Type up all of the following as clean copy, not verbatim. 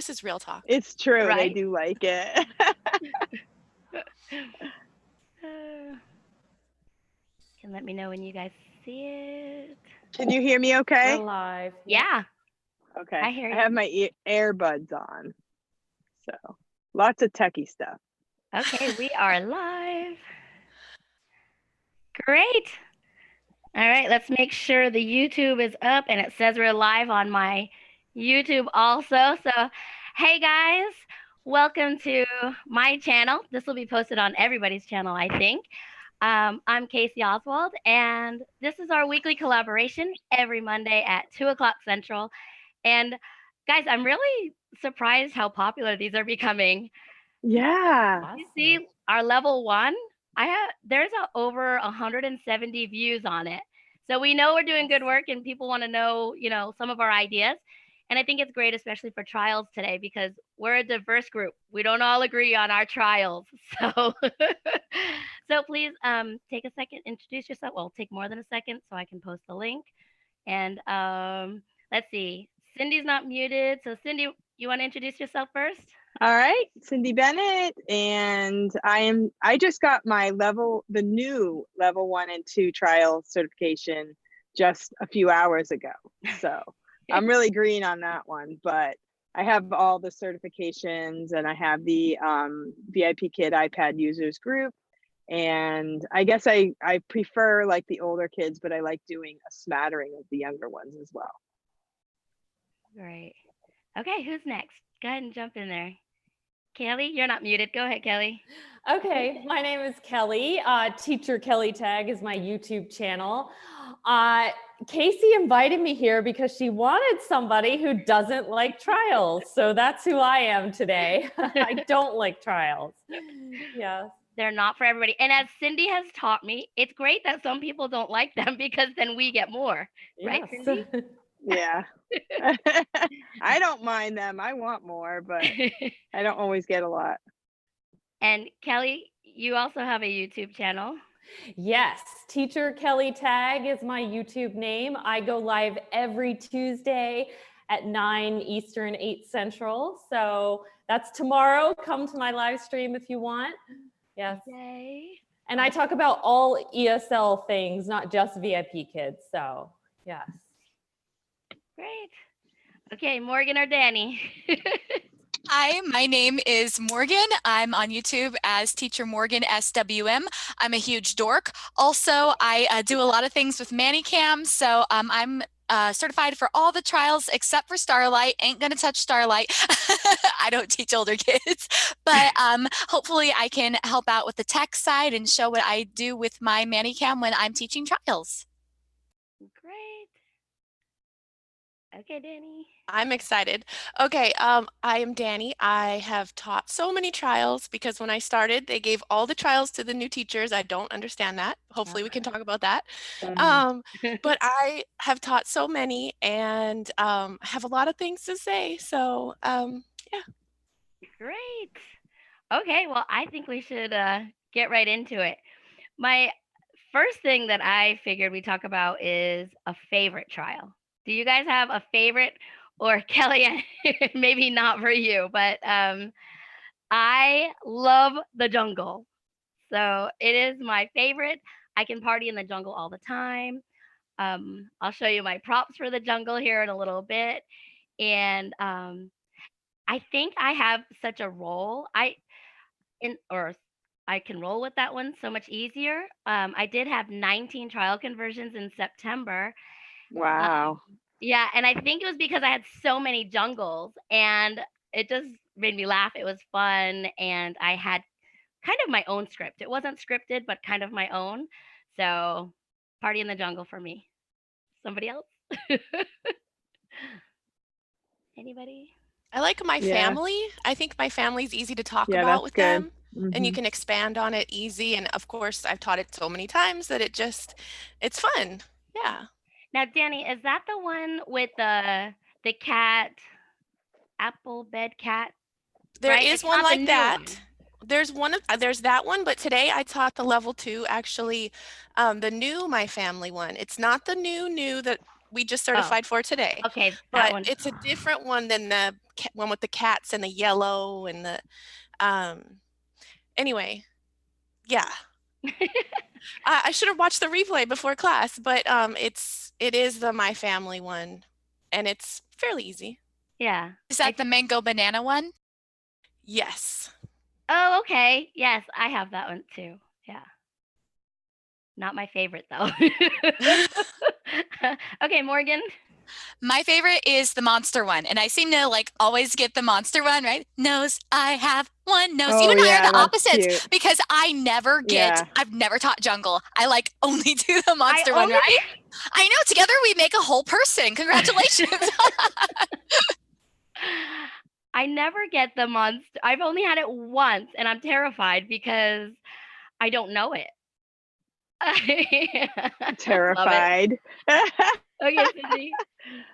This is real talk. It's true. Right? They do like it. Can let me know when you guys see it. Can you hear me okay? We're live. Yeah. Okay. I hear you. I have my earbuds on. So lots of techie stuff. Okay, we are live. Great. All right, let's make sure the YouTube is up and it says we're live on my YouTube also. So, hey guys, welcome to my channel. This will be posted on everybody's channel, I think. I'm Casey Oswald, and this is our weekly collaboration every Monday at 2 o'clock Central. And guys, I'm really surprised how popular these are becoming. Yeah. You see our level 1, there's over 170 views on it. So we know we're doing good work and people want to know, some of our ideas. And I think it's great, especially for trials today, because we're a diverse group. We don't all agree on our trials. So, so please take a second, introduce yourself. Well, take more than a second so I can post the link. And let's see, Cindy's not muted. So Cindy, you want to introduce yourself first? All right, Cindy Bennett, and I just got my the new level 1 and 2 trial certification just a few hours ago. So I'm really green on that one, but I have all the certifications and I have the VIPKid iPad users group. And I guess I prefer like the older kids, but I like doing a smattering of the younger ones as well. Great. Okay, who's next? Go ahead and jump in there. Kelly, you're not muted. Go ahead, Kelly. Okay, my name is Kelly. Teacher Kelly Tag is my YouTube channel. Casey invited me here because she wanted somebody who doesn't like trials. So that's who I am today. I don't like trials. Yeah. They're not for everybody. And as Cindy has taught me, it's great that some people don't like them because then we get more. Right, Yes. Cindy? Yeah. I don't mind them. I want more, but I don't always get a lot. And Kelly, you also have a YouTube channel. Yes, Teacher Kelly Tag is my YouTube name. I go live every Tuesday at 9 Eastern, 8 Central. So that's tomorrow. Come to my live stream if you want. Yes. Yay. And I talk about all ESL things, not just VIPKid. So yes. Great. Okay, Morgan or Danny? Hi, my name is Morgan. I'm on YouTube as Teacher Morgan SWM. I'm a huge dork. Also, I do a lot of things with ManyCam, so I'm certified for all the trials except for Starlight. Ain't gonna touch Starlight. I don't teach older kids, but hopefully I can help out with the tech side and show what I do with my ManyCam when I'm teaching trials. Great. Okay, Danny. I'm excited. Okay, I am Danny. I have taught so many trials because when I started, they gave all the trials to the new teachers. I don't understand that. Hopefully we can talk about that. But I have taught so many and have a lot of things to say. So yeah. Great. Okay, well, I think we should get right into it. My first thing that I figured we'd talk about is a favorite trial. Do you guys have a favorite? Or Kelly, maybe not for you, but I love the jungle. So it is my favorite. I can party in the jungle all the time. I'll show you my props for the jungle here in a little bit. And I think I have such a role. I can roll with that one so much easier. I did have 19 trial conversions in September. Wow. Yeah, and I think it was because I had so many jungles and it just made me laugh. It was fun and I had kind of my own script. It wasn't scripted, but kind of my own. So party in the jungle for me. Somebody else? Anybody? I like my family. I think my family's easy to talk about with good. them. Mm-hmm. And you can expand on it easy. And of course, I've taught it so many times that it's fun. Yeah. Now, Danny, is that the one with the cat, apple bed cat? There right? is It's one not the like new that. one. There's that one, but today I taught the level 2, actually, the new My Family one. It's not the new that we just certified for today. Okay, that But one. it's a different one than the one with the cats and the yellow and the anyway, yeah. I should have watched the replay before class, but it is the My Family one, and it's fairly easy. Yeah. Is that the mango banana one? Yes. Oh, okay. Yes, I have that one too. Yeah. Not my favorite though. Okay, Morgan. My favorite is the monster one, and I seem to like always get the monster one, right? Nose, I have one nose. Oh, You and I yeah, are the that's opposites cute. because I never get, Yeah. I've never taught jungle. I like only do the monster one, only- right? I know, together we make a whole person. Congratulations. I never get the monster. I've only had it once, and I'm terrified because I don't know it. Terrified. Okay, Cindy.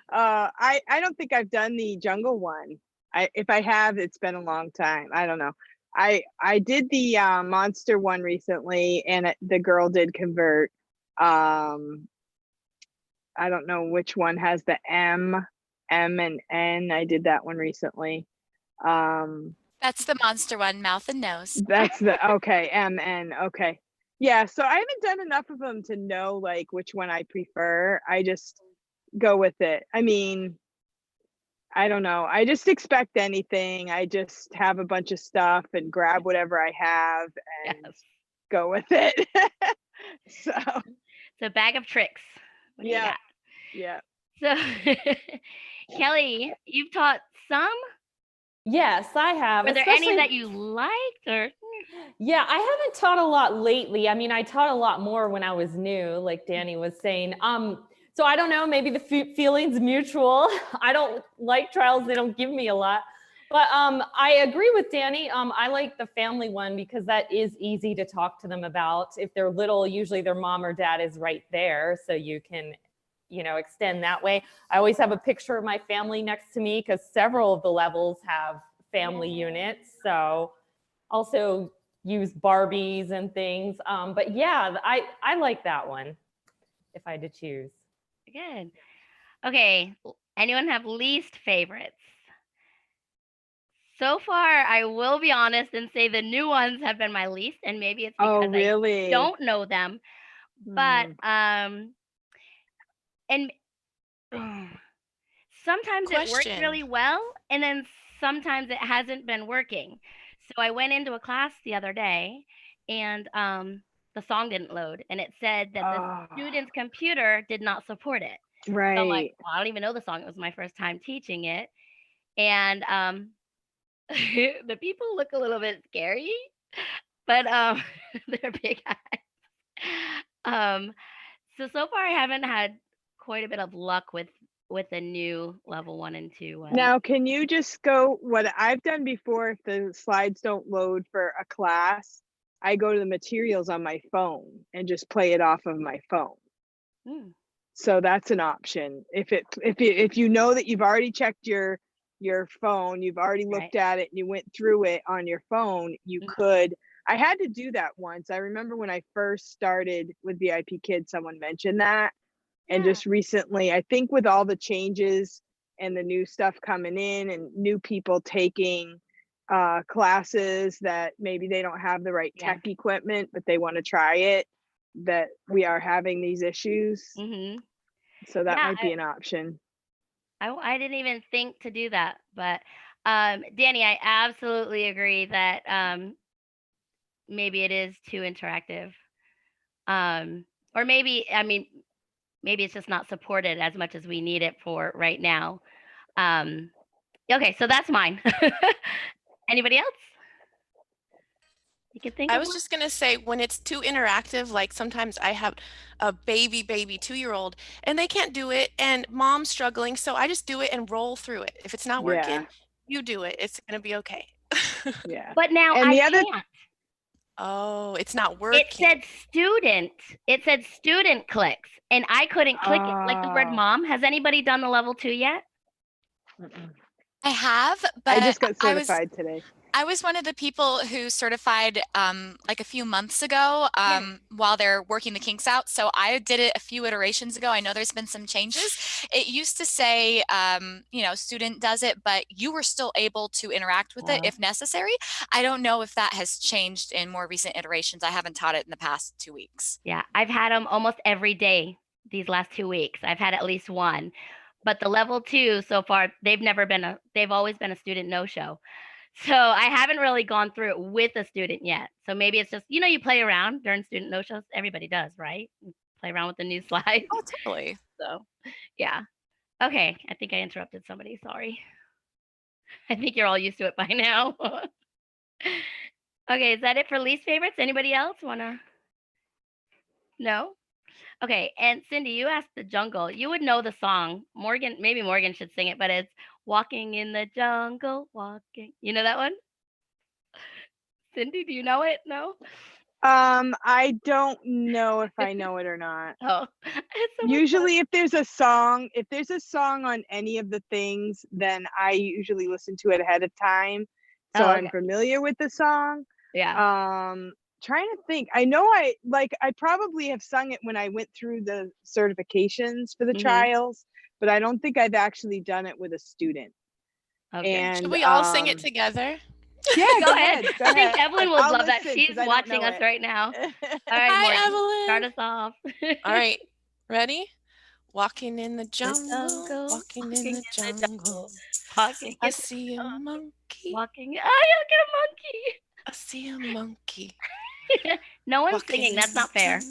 I don't think I've done the jungle one. If I have, it's been a long time. I don't know. I did the monster one recently, and the girl did convert. I don't know which one has the M and N. I did that one recently. That's the monster one, mouth and nose. That's the okay, M N. Okay. Yeah, so I haven't done enough of them to know like which one I prefer. I just go with it. I mean, I don't know. I just expect anything. I just have a bunch of stuff and grab whatever I have and Yes. go with it. So, It's a bag of tricks. What do you yeah. got? Yeah. So, Kelly, you've taught some. Yes, I have. Were there any especially- that you liked or? Yeah, I haven't taught a lot lately. I mean, I taught a lot more when I was new, like Danny was saying. So I don't know, maybe the feeling's mutual. I don't like trials, they don't give me a lot. But I agree with Danny. I like the family one because that is easy to talk to them about. If they're little, usually their mom or dad is right there, so you can, extend that way. I always have a picture of my family next to me because several of the levels have family units. So also use Barbies and things. But yeah, I like that one if I had to choose. Good. Okay. Anyone have least favorites? So far, I will be honest and say the new ones have been my least, and maybe it's because really? I don't know them. But and sometimes it works really well, and then sometimes it hasn't been working. So I went into a class the other day, and the song didn't load, and it said that the student's computer did not support it. Right. So I'm like, well, I don't even know the song. It was my first time teaching it, and the people look a little bit scary, but they're big eyes. So far I haven't had quite a bit of luck with the new level 1 and 2. Now, can you just go, what I've done before, if the slides don't load for a class, I go to the materials on my phone and just play it off of my phone. So that's an option. If you know that you've already checked your phone, you've already looked at it and you went through it on your phone, you could. I had to do that once. I remember when I first started with VIPKid, someone mentioned that. And just recently, I think with all the changes and the new stuff coming in and new people taking classes that maybe they don't have the right tech equipment, but they want to try it, that we are having these issues. So that might be an option. I didn't even think to do that, but Danny, I absolutely agree that maybe it is too interactive, or maybe it's just not supported as much as we need it for right now. Okay, so that's mine. Anybody else? You can think. I was just gonna say, when it's too interactive, like sometimes I have a baby 2-year-old and they can't do it and mom's struggling, so I just do it and roll through it. If it's not working, you do it. It's gonna be okay. Yeah. But now and I the other can't. Oh, it's not working. It said student clicks, and I couldn't click it. Like the word mom. Has anybody done the level 2 yet? I have, but I just got certified today. I was one of the people who certified like a few months ago while they're working the kinks out. So I did it a few iterations ago. I know there's been some changes. It used to say, student does it, but you were still able to interact with it if necessary. I don't know if that has changed in more recent iterations. I haven't taught it in the past 2 weeks. Yeah, I've had them almost every day these last 2 weeks. I've had at least one. But the level 2 so far, they've always been a student no-show. So I haven't really gone through it with a student yet. So maybe it's just, you play around during student no-shows. Everybody does, right? Play around with the new slides. Oh, totally. So, yeah. Okay, I think I interrupted somebody. Sorry. I think you're all used to it by now. Okay, is that it for least favorites? Anybody else wanna? No? Okay, and Cindy, you asked the jungle. You would know the song. Maybe Morgan should sing it, but it's Walking in the Jungle, Walking. You know that one? Cindy, do you know it? No? I don't know if I know it or not. Oh. Usually if there's a song on any of the things, then I usually listen to it ahead of time. So I'm familiar with the song. Yeah. Trying to think. I know I probably have sung it when I went through the certifications for the trials, but I don't think I've actually done it with a student. Okay. And should we all sing it together? Yeah, go ahead. I think Evelyn would love that. listen, She's watching us right now. All right, Hi, Morgan, Evelyn. start us off. All right, ready? Walking in the jungle, walking in the jungle. Walking. I see a monkey. Walking. Oh, you get a monkey. I see a monkey. No one's Walking singing. That's not fair.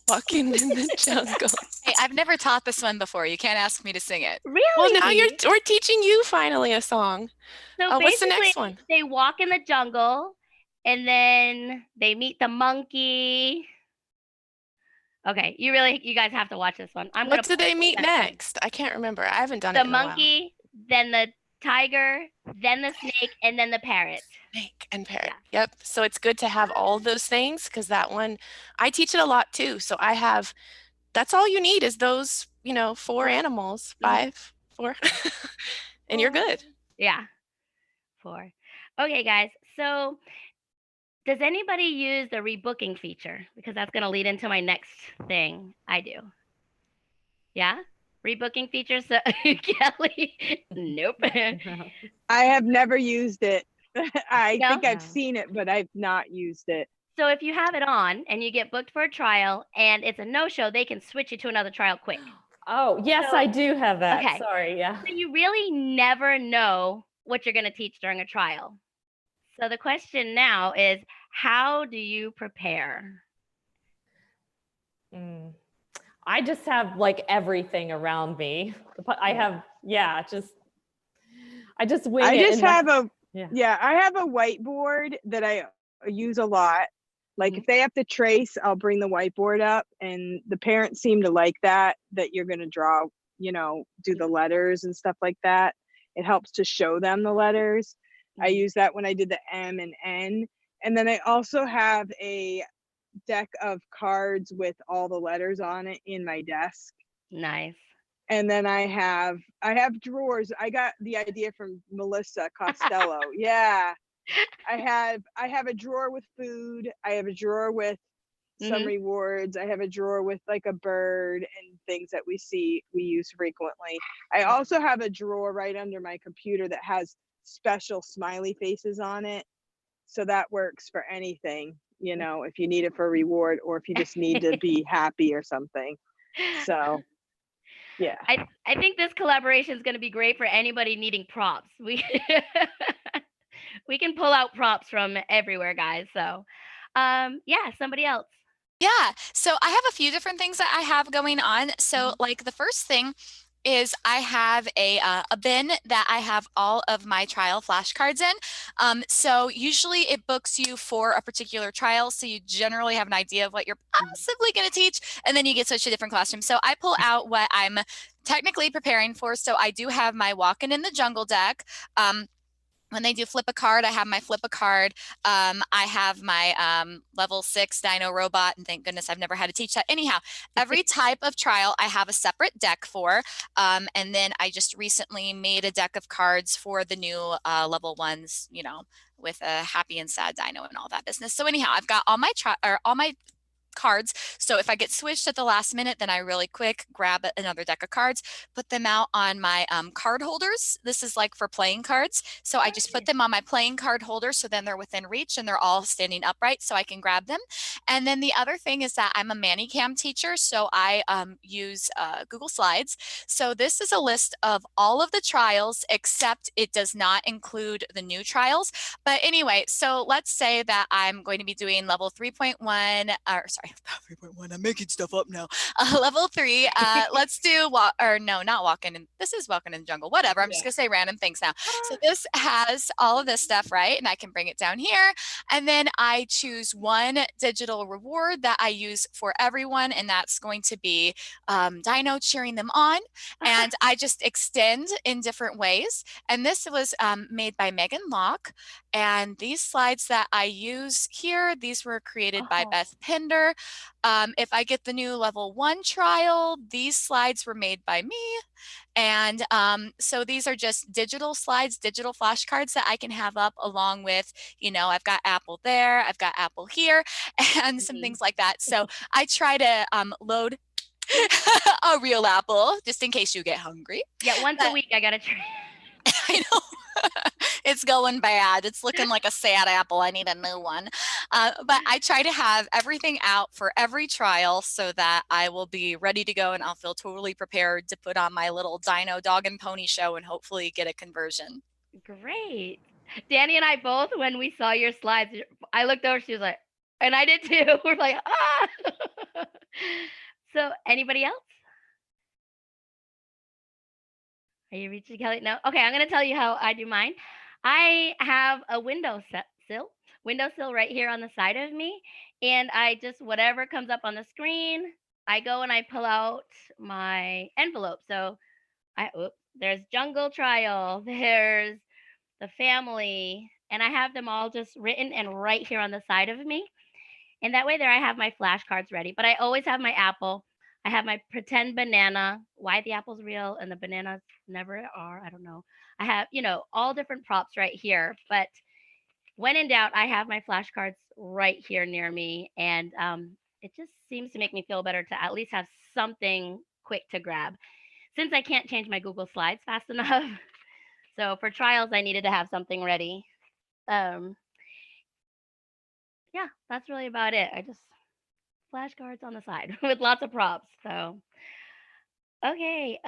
Walking in the jungle. Hey, I've never taught this one before. You can't ask me to sing it. Really? Well, now we're teaching you finally a song. So what's the next one? They walk in the jungle, and then they meet the monkey. Okay, you guys have to watch this one. What do they meet next? I can't remember. I haven't done it The in a while. monkey, then the tiger, then the snake, and then the parrot. Snake and parrot. Yeah. Yep. So it's good to have all those things because that one, I teach it a lot too. So that's all you need is those, 4 animals, 5, 4, and you're good. Yeah. 4. Okay, guys. So does anybody use the rebooking feature? Because that's going to lead into my next thing. I do. Yeah? Rebooking feature. So Kelly, nope. I have never used it. I think I've seen it, but I've not used it. So if you have it on and you get booked for a trial and it's a no-show, they can switch you to another trial quick. Oh, yes, I do have that. Okay. Sorry, yeah. So you really never know what you're going to teach during a trial. So the question now is, how do you prepare? I just have everything around me. I have, I just wing it. I just have I have a whiteboard that I use a lot. Like if they have to trace, I'll bring the whiteboard up, and the parents seem to like that you're going to draw, do the letters and stuff like that. It helps to show them the letters. I use that when I did the M and N. And then I also have a deck of cards with all the letters on it in my desk. Nice. And then I have drawers. I got the idea from Melissa Costello. Yeah. I have a drawer with food. I have a drawer with some rewards. I have a drawer with a bird and things that we use frequently. I also have a drawer right under my computer that has special smiley faces on it. So that works for anything, if you need it for a reward or if you just need to be happy or something. So yeah. I think this collaboration is going to be great for anybody needing props. We can pull out props from everywhere, guys. So somebody else. Yeah, so I have a few different things that I have going on. So the first thing is I have a bin that I have all of my trial flashcards in. So usually it books you for a particular trial. So you generally have an idea of what you're possibly going to teach, and then you get switched to different classrooms. So I pull out what I'm technically preparing for. So I do have my Walking in the Jungle deck. when they do flip a card, I have my flip a card. I have my level 6 Dino Robot, and thank goodness I've never had to teach that. Anyhow, every type of trial I have a separate deck for. And then I just recently made a deck of cards for the new level 1s, you know, with a happy and sad dino and all that business. So anyhow, I've got all my cards. So if I get switched at the last minute, then I really quick grab another deck of cards, put them out on my card holders. This is like for playing cards. So I just put them on my playing card holder. So then they're within reach and they're all standing upright so I can grab them. And then the other thing is that I'm a ManyCam teacher. So I use Google Slides. So this is a list of all of the trials, except it does not include the new trials. But anyway, so let's say that I'm going to be doing level 3.1, or sorry, 3.1, I'm making stuff up now. Level 3, let's do, not walking, this is walking in the jungle, whatever, I'm just gonna say random things now. So this has all of this stuff, right? And I can bring it down here. And then I choose one digital reward that I use for everyone, and that's going to be Dino cheering them on. And I just extend in different ways. And this was made by Megan Locke. And these slides that I use here, these were created by Beth Pinder. If I get the new level 1 trial, these slides were made by me. And so these are just digital slides, digital flashcards that I can have up along with, you know, I've got Apple there, I've got Apple here, and some things like that. So I try to load a real apple just in case you get hungry. Yeah, once a week I gotta try. I know. It's going bad. It's looking like a sad apple. I need a new one. But I try to have everything out for every trial so that I will be ready to go and I'll feel totally prepared to put on my little dino dog and pony show and hopefully get a conversion. Great. Danny and I both, when we saw your slides, I looked over, she was like, and I did too. We're like, ah. So anybody else? Are you reaching, Kelly? No? Okay, I'm going to tell you how I do mine. I have a windowsill right here on the side of me. And I just, whatever comes up on the screen, I go and I pull out my envelope. So there's Jungle Trial, there's the family, and I have them all just written and right here on the side of me. And that way there I have my flashcards ready. But I always have my apple. I have my pretend banana, why the apple's real and the bananas never are. I don't know. I have, you know, all different props right here. But when in doubt, I have my flashcards right here near me. And it just seems to make me feel better to at least have something quick to grab. Since I can't change my Google Slides fast enough. So for trials, I needed to have something ready. Yeah, that's really about it. I just flashcards on the side with lots of props. So, okay.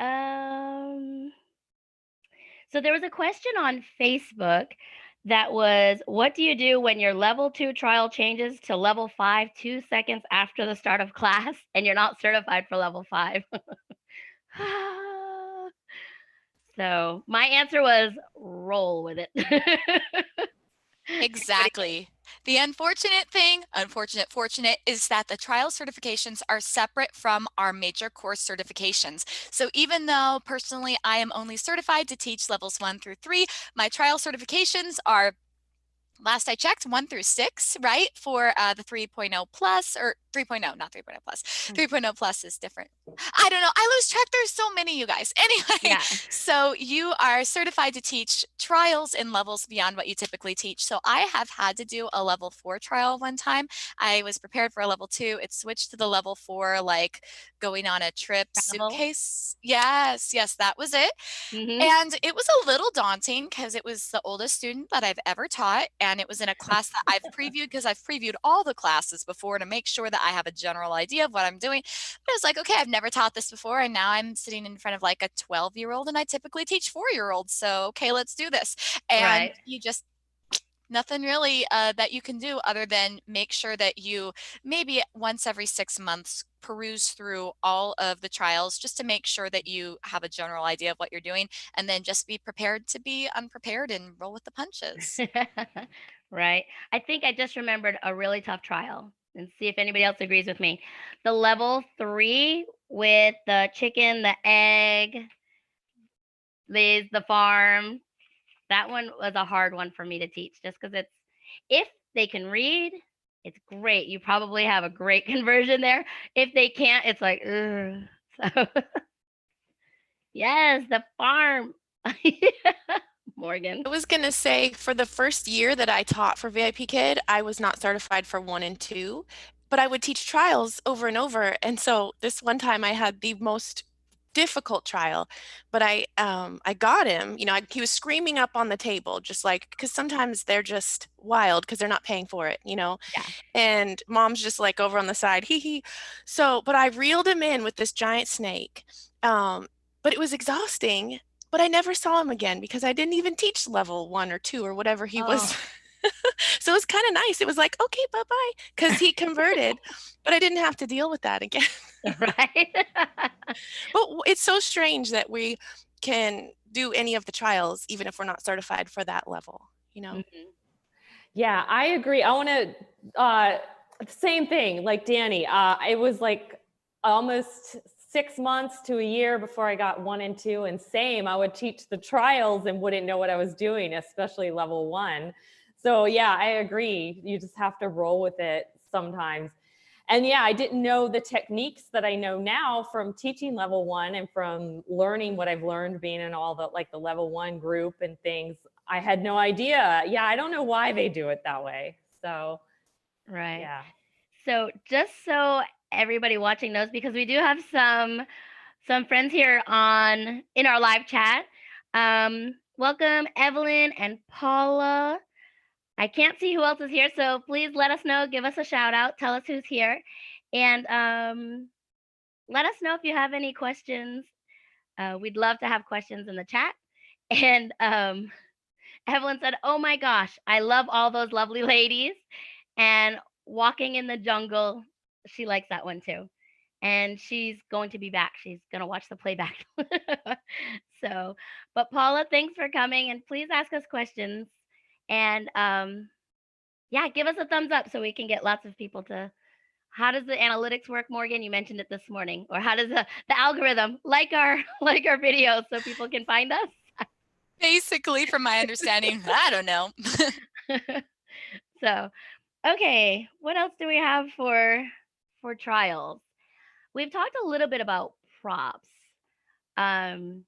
So there was a question on Facebook that was, what do you do when your level 2 trial changes to level 5 2 seconds after the start of class and you're not certified for level 5? So my answer was roll with it. Exactly. The fortunate is that the trial certifications are separate from our major course certifications. So even though personally I am only certified to teach levels 1 through 3, my trial certifications are, last I checked, 1 through 6, right? For the 3.0 plus, or 3.0, not 3.0 plus. 3.0 plus is different. I don't know. I lose track. There's so many, you guys. Anyway, Yeah. So you are certified to teach trials in levels beyond what you typically teach. So I have had to do a level 4 trial one time. I was prepared for a level 2. It switched to the level 4, like going on a trip, Travel. suitcase. Yes, that was it. And it was a little daunting because it was the oldest student that I've ever taught. And it was in a class that I've previewed, because I've previewed all the classes before to make sure that I have a general idea of what I'm doing. But I was like, okay, I've never taught this before. And now I'm sitting in front of like a 12-year-old and I typically teach 4-year-olds. So, okay, let's do this. And you just, nothing really that you can do other than make sure that you maybe once every 6 months peruse through all of the trials just to make sure that you have a general idea of what you're doing, and then just be prepared to be unprepared and roll with the punches. Right. I think I just remembered a really tough trial, and see if anybody else agrees with me. The level 3 with the chicken, the egg, Liz, the farm. That one was a hard one for me to teach, just because if they can read, it's great. You probably have a great conversion there. If they can't, it's like, ugh. So yes, the farm. Morgan. I was going to say for the first year that I taught for VIPKid, I was not certified for 1 and 2, but I would teach trials over and over. And so this one time I had the most difficult trial, but I got him, he was screaming up on the table, just like, because sometimes they're just wild because they're not paying for it, Yeah. and mom's just like over on the side, hee hee. So, but I reeled him in with this giant snake. But it was exhausting, but I never saw him again because I didn't even teach level 1 or 2 or whatever he was. Oh. So it was kind of nice. It was like, okay, bye-bye, because he converted, but I didn't have to deal with that again. Right. But it's so strange that we can do any of the trials, even if we're not certified for that level, Mhm. Yeah, I agree. I want to, same thing, like Danny. It was like almost 6 months to a year before I got 1 and 2. And same, I would teach the trials and wouldn't know what I was doing, especially level 1. So yeah, I agree. You just have to roll with it sometimes. And yeah, I didn't know the techniques that I know now from teaching level 1 and from learning what I've learned being in all the like the level 1 group and things. I had no idea. Yeah, I don't know why they do it that way. So, Right. yeah. So just so everybody watching knows, because we do have some friends here in our live chat. Welcome Evelyn and Paula. I can't see who else is here, so please let us know. Give us a shout out. Tell us who's here, and let us know if you have any questions. We'd love to have questions in the chat. And Evelyn said, "Oh my gosh, I love all those lovely ladies." And walking in the jungle, she likes that one too. And she's going to be back. She's going to watch the playback. So, but Paula, thanks for coming, and please ask us questions. And yeah, give us a thumbs up so we can get lots of people to. How does the analytics work, Morgan? You mentioned it this morning. Or how does the algorithm like our videos so people can find us? Basically, from my understanding, I don't know. So, okay, what else do we have for trials? We've talked a little bit about props. Um,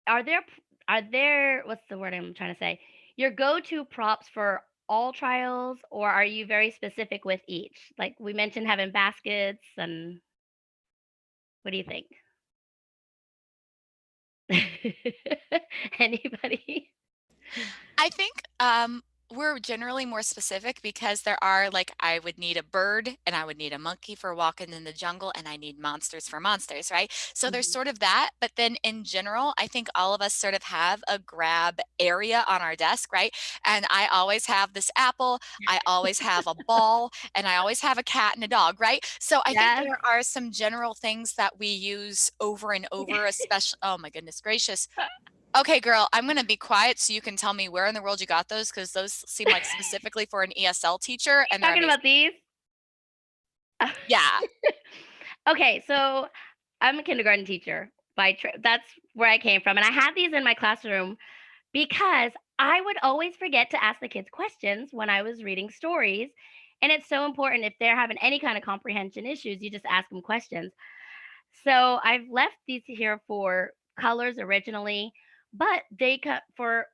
are there what's the word I'm trying to say? Your go-to props for all trials, or are you very specific with each? Like we mentioned having baskets, and what do you think? Anybody? I think we're generally more specific because there are like I would need a bird and I would need a monkey for walking in the jungle and I need monsters for monsters, right? So there's Mhm. sort of that, but then in general, I think all of us sort of have a grab area on our desk, right? And I always have this apple, I always have a ball, and I always have a cat and a dog, right? So I think Yes. there are some general things that we use over and over, especially, oh my goodness gracious. Okay, girl, I'm gonna be quiet so you can tell me where in the world you got those because those seem like specifically for an ESL teacher and they're Talking amazing. about these? Yeah. Okay, so I'm a kindergarten teacher that's where I came from, and I had these in my classroom because I would always forget to ask the kids questions when I was reading stories, and it's so important if they're having any kind of comprehension issues, you just ask them questions. So I've left these here for colors originally, but they cut for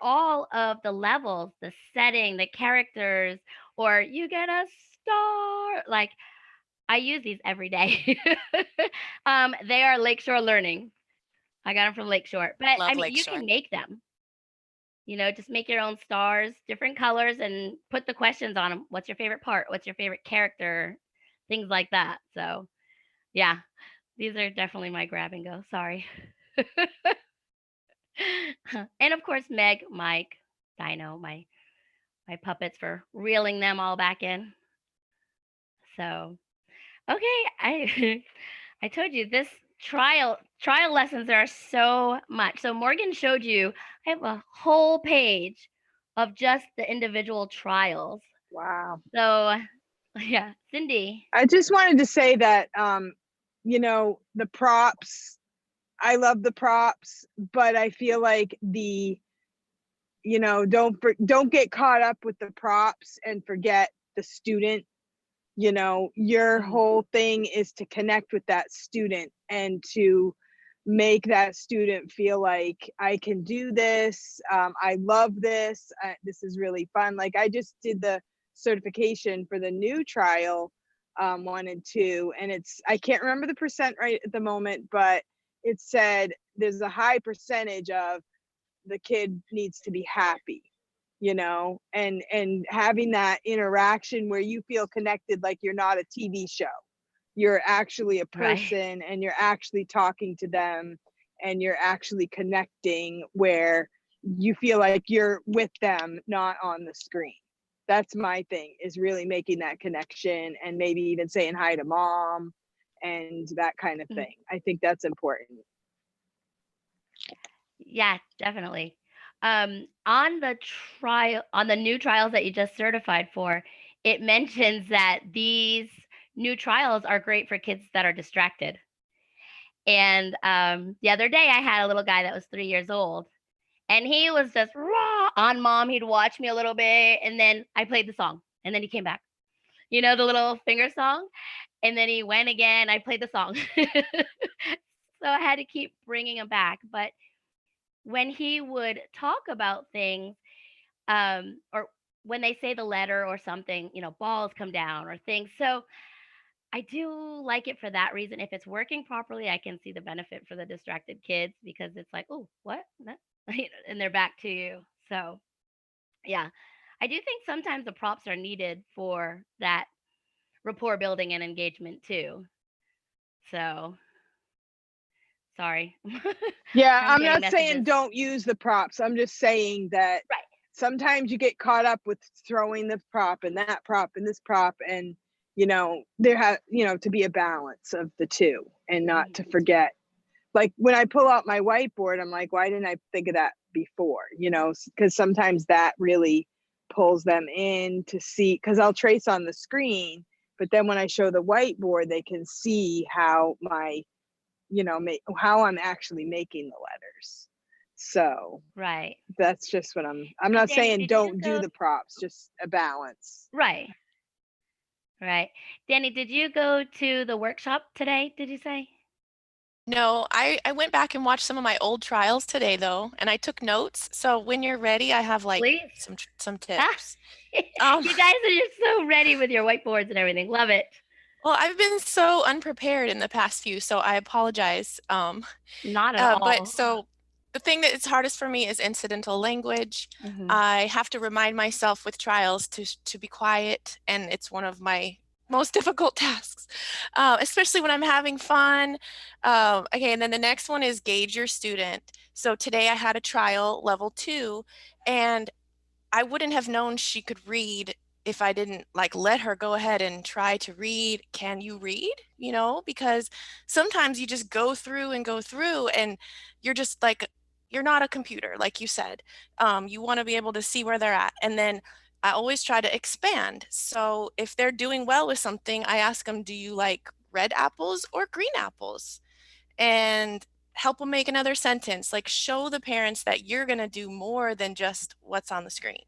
all of the levels, the setting, the characters, or you get a star. Like I use these every day. They are Lakeshore Learning. I got them from Lakeshore, but I Love mean, you Lakeshore. can make them. Just make your own stars, different colors, and put the questions on them. What's your favorite part? What's your favorite character? Things like that. So, yeah, these are definitely my grab and go. Sorry. And of course, Meg, Mike, Dino, my puppets for reeling them all back in. So, okay, I I told you this trial lessons, there are so much. So Morgan showed you I have a whole page of just the individual trials. Wow. So yeah, Cindy. I just wanted to say that, the props I love the props, but I feel like don't get caught up with the props and forget the student. Your whole thing is to connect with that student and to make that student feel like I can do this. I love this. This is really fun. Like I just did the certification for the new trial 1 and 2, and I can't remember the percent right at the moment, but it said there's a high percentage of the kid needs to be happy, and having that interaction where you feel connected, like you're not a TV show. You're actually a person, and you're actually talking to them, and you're actually connecting where you feel like you're with them, not on the screen. That's my thing, is really making that connection, and maybe even saying hi to mom and that kind of thing. I think that's important. Yeah, definitely. On the new trials that you just certified for, it mentions that these new trials are great for kids that are distracted. And the other day, I had a little guy that was 3 years old, and he was just raw on mom. He'd watch me a little bit, and then I played the song, and then he came back. You know, the little finger song, and then he went again. I played the song, so I had to keep bringing him back. But when he would talk about things, or when they say the letter or something, balls come down or things. So I do like it for that reason. If it's working properly, I can see the benefit for the distracted kids, because it's like, oh, what? And they're back to you. So yeah, I do think sometimes the props are needed for that rapport building and engagement too. So sorry. Yeah, I'm I'm getting not saying messages. don't use the props. I'm just saying that Right. sometimes you get caught up with throwing the prop and that prop and this prop, and there has to be a balance of the two, and not to forget. Like when I pull out my whiteboard, I'm like, why didn't I think of that before? Because sometimes that really pulls them in to see, because I'll trace on the screen, but then when I show the whiteboard, they can see how how I'm actually making the letters. So Right. that's just what I'm And not Danny, saying did you don't do go? the props, just a balance. Right. Right. Danny, did you go to the workshop today? Did you say? No, I went back and watched some of my old trials today though, and I took notes. So when you're ready, I have like Please. some Ah, tips. Um, you guys are just so ready with your whiteboards and everything. Love it. well, I've been so unprepared in the past few, so I apologize. Not at But all. so the thing that is hardest for me is incidental language. Hmm. I have to remind myself with trials to be quiet, and it's one of my most difficult tasks, especially when I'm having fun. Okay, and then the next one is gauge your student. So today I had a trial level 2, and I wouldn't have known she could read if I didn't like let her go ahead and try to read. Can you read? Because sometimes you just go through and go through, and you're just like, you're not a computer, like you said. You want to be able to see where they're at. And then I always try to expand. So if they're doing well with something, I ask them, do you like red apples or green apples? And help them make another sentence. Like show the parents that you're going to do more than just what's on the screen.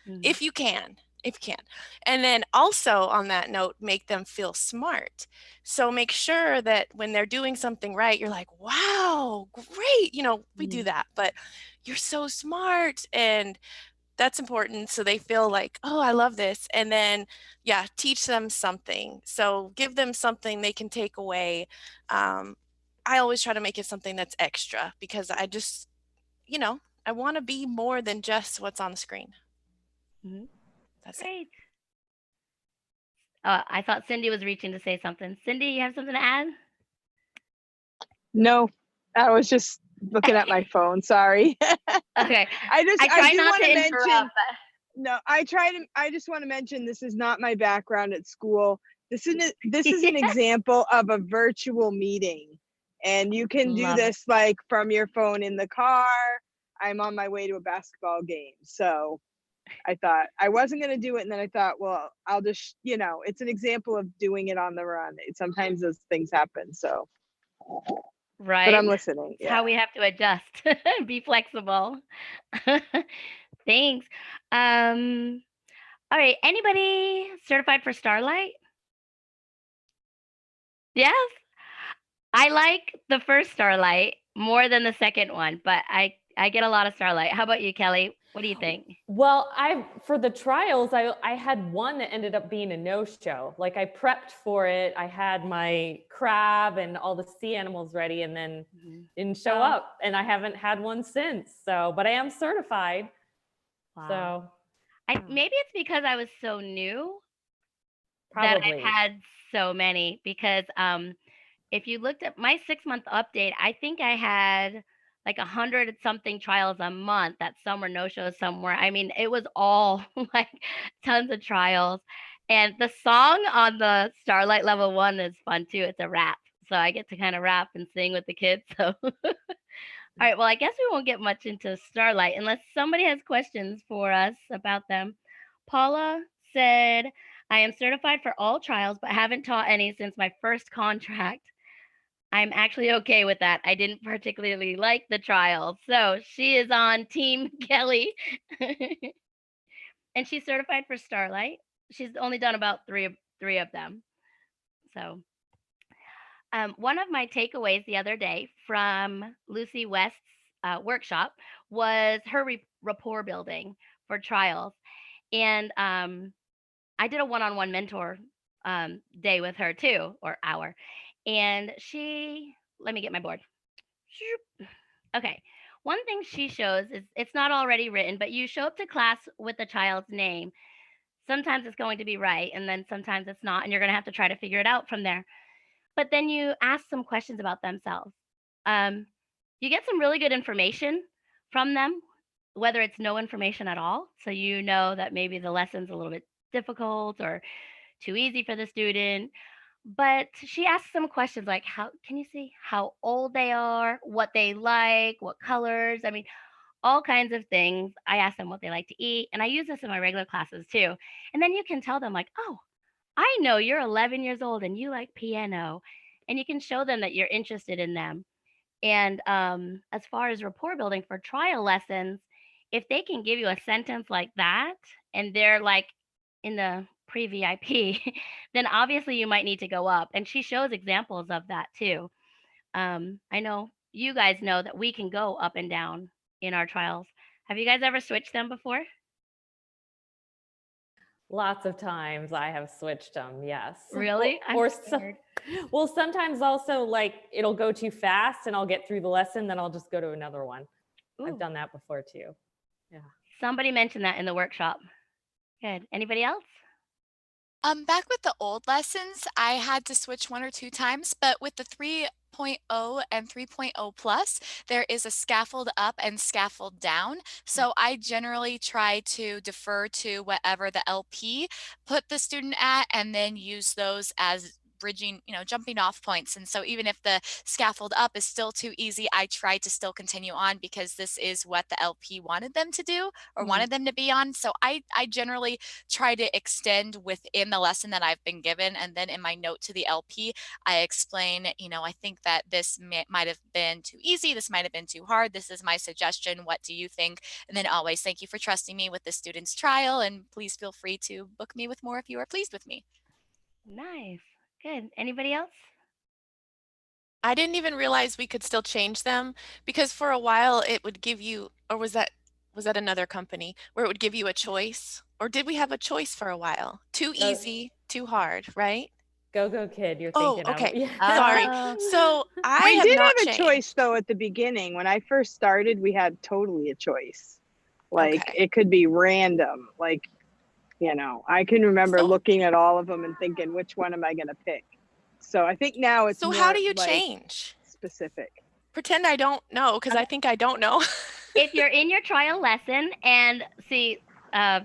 Hmm. If you can, if you can. And then also on that note, make them feel smart. So make sure that when they're doing something right, you're like, wow, great. We do that, but you're so smart. And that's important. So they feel like, oh, I love this. And then, yeah, teach them something. So give them something they can take away. I always try to make it something that's extra, because I just, I want to be more than just what's on the screen. Hmm. That's it. Great. I thought Cindy was reaching to say something. Cindy, you have something to add? No, I was just looking at my phone. Sorry. Okay. I try do not want to to mention. interrupt. No, I just want to mention, this is not my background at school. This is an example of a virtual meeting, and you can do Love it. this like from your phone in the car. I'm on my way to a basketball game, so I thought I wasn't going to do it, and then I thought, well, I'll just, it's an example of doing it on the run. Sometimes those things happen, so. Right. But I'm listening. It's how we have to adjust. Be flexible. Thanks. All right. Anybody certified for Starlight? Yes. I like the first Starlight more than the second one, but I get a lot of Starlight. How about you, Kelly? What do you think? Well, for the trials, I had one that ended up being a no-show. Like I prepped for it. I had my crab and all the sea animals ready and then didn't show up. And I haven't had one since. So, but I am certified. Wow. So maybe it's because I was so new that probably. I've had so many because if you looked at my 6-month update, I think I had like 100 something trials a month. That some were no shows, some were. I mean, it was all like tons of trials. And the song on the Starlight level 1 is fun too. It's a rap. So I get to kind of rap and sing with the kids. So all right, well, I guess we won't get much into Starlight unless somebody has questions for us about them. Paula said, I am certified for all trials, but haven't taught any since my first contract. I'm actually okay with that. I didn't particularly like the trial. So she is on Team Kelly. And she's certified for Starlight. She's only done about three of them. So one of my takeaways the other day from Lucy West's workshop was her rapport building for trials. And I did a one-on-one mentor day with her too, or hour. And let me get my board. Okay. One thing she shows is it's not already written, but you show up to class with the child's name. Sometimes it's going to be right, and then sometimes it's not, and you're going to have to try to figure it out from there. But then you ask some questions about themselves. You get some really good information from them, whether it's no information at all. So you know that maybe the lesson's a little bit difficult or too easy for the student. But she asks some questions like, how can you see how old they are, what they like, what colors? I mean, all kinds of things. I ask them what they like to eat, and I use this in my regular classes too. And then you can tell them like, oh, I know you're 11 years old and you like piano, and you can show them that you're interested in them. And as far as rapport building for trial lessons, if they can give you a sentence like that and they're like in the pre-VIP, then obviously you might need to go up. And she shows examples of that too. I know you guys know that we can go up and down in our trials. Have you guys ever switched them before? Lots of times I have switched them, yes. Really? Well, sometimes also like it'll go too fast and I'll get through the lesson, then I'll just go to another one. Ooh. I've done that before too. Yeah. Somebody mentioned that in the workshop. Good. Anybody else? Back with the old lessons, I had to switch 1 or 2 times, but with the 3.0 and 3.0 plus, there is a scaffold up and scaffold down. So I generally try to defer to whatever the LP put the student at and then use those as bridging, jumping off points. And so even if the scaffold up is still too easy, I try to still continue on because this is what the LP wanted them to do or wanted them to be on. So I generally try to extend within the lesson that I've been given. And then in my note to the LP, I explain, I think that this might have been too easy. This might have been too hard. This is my suggestion. What do you think? And then always thank you for trusting me with the student's trial. And please feel free to book me with more if you are pleased with me. Nice. Good. Anybody else? I didn't even realize we could still change them because for a while it would give you, or was that another company where it would give you a choice? Or did we have a choice for a while? Too easy, too hard, right? Go Kid, you're Oh, thinking okay. of. Yeah. Sorry. So I We have did not have a changed. choice though at the beginning. When I first started, we had totally a choice. Like Okay. it could be random. Like, I can remember So- looking at all of them and thinking, which one am I going to pick? So I think now it's So more how do you like change? specific. Pretend I don't know because I think I don't know. If you're in your trial lesson and see,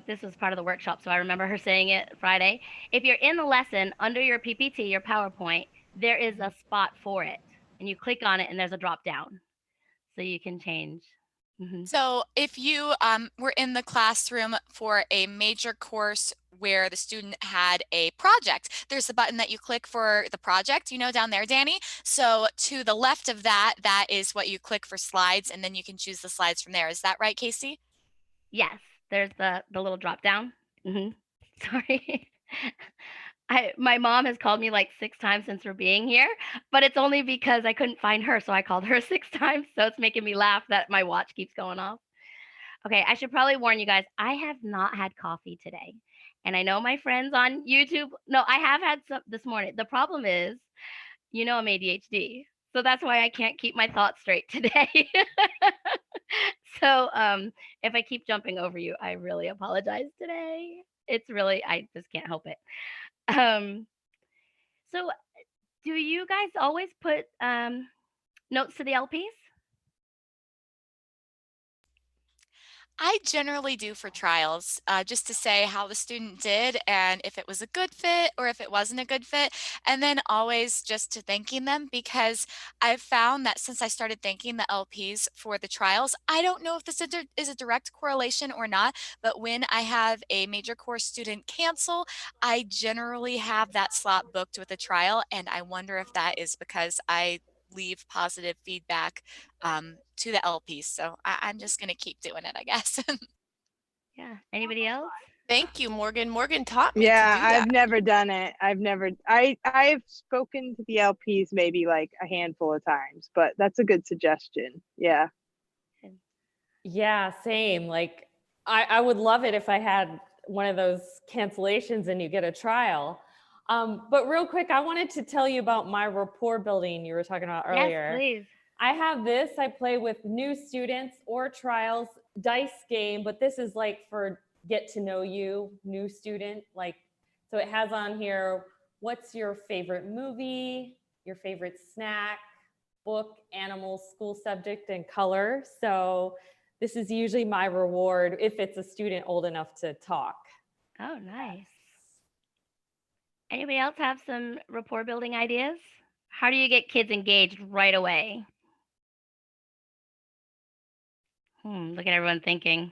this was part of the workshop, so I remember her saying it Friday. If you're in the lesson under your PPT, your PowerPoint, there is a spot for it, and you click on it, and there's a drop down, so you can change. So if you were in the classroom for a major course where the student had a project. There's the button that you click for the project, you know, down there, Danny. So to the left of that, that is what you click for slides, and then you can choose the slides from there. Is that right, Casey? Yes, there's the little drop down. Sorry. My mom has called me like 6 times since we're being here, but it's only because I couldn't find her, so I called her 6 times, so it's making me laugh that my watch keeps going off. Okay, I should probably warn you guys, I have not had coffee today. And I know my friends on YouTube, no, I have had some this morning. The problem is, I'm ADHD. So that's why I can't keep my thoughts straight today. So if I keep jumping over you, I really apologize today. It's really, I just can't help it. So do you guys always put notes to the LPs? I generally do for trials, just to say how the student did and if it was a good fit or if it wasn't a good fit. And then always just to thanking them, because I've found that since I started thanking the LPs for the trials, I don't know if this is a direct correlation or not, but when I have a major course student cancel, I generally have that slot booked with a trial. And I wonder if that is because I leave positive feedback to the LPs. So I'm just going to keep doing it, I guess. Yeah. Anybody else? Thank you, Morgan. Morgan taught me to Yeah, do that. I've never done it. I've spoken to the LPs maybe like a handful of times, but that's a good suggestion. Yeah. Yeah, same. Like I would love it if I had one of those cancellations and you get a trial. But real quick, I wanted to tell you about my rapport building you were talking about earlier. Yes, please. I have this, I play with new students or trials, dice game, but this is like for get to know you, new student. Like, so it has on here, what's your favorite movie, your favorite snack, book, animal, school subject, and color. So this is usually my reward if it's a student old enough to talk. Oh, nice. Anybody else have some rapport building ideas? How do you get kids engaged right away? Look at everyone thinking.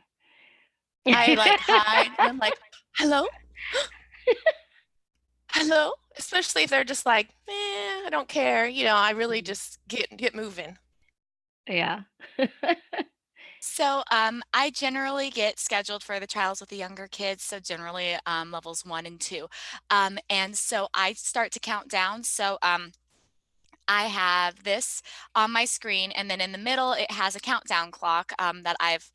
I like hide and I'm like, hello? Hello? Especially if they're just like, I don't care. I really just get moving. Yeah. So I generally get scheduled for the trials with the younger kids, so generally levels 1 and 2. And so I start to count down. So I have this on my screen, and then in the middle, it has a countdown clock that I've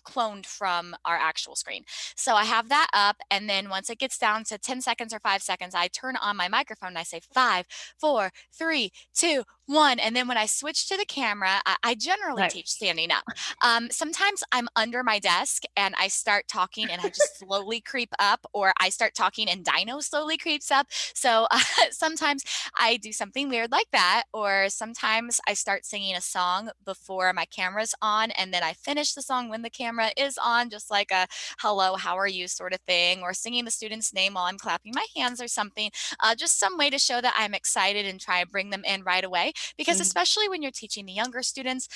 cloned from our actual screen. So I have that up, and then once it gets down to 10 seconds or 5 seconds, I turn on my microphone and I say 5, 4, 3, 2, 1. And then when I switch to the camera, I generally Right. teach standing up. Sometimes I'm under my desk and I start talking and I just slowly creep up, or I start talking and Dino slowly creeps up. So sometimes I do something weird like that, or sometimes I start singing a song before my camera's on, and then I finish the song when the camera is on, just like a hello, how are you sort of thing, or singing the student's name while I'm clapping my hands or something, just some way to show that I'm excited and try to bring them in right away. Because especially when you're teaching the younger students,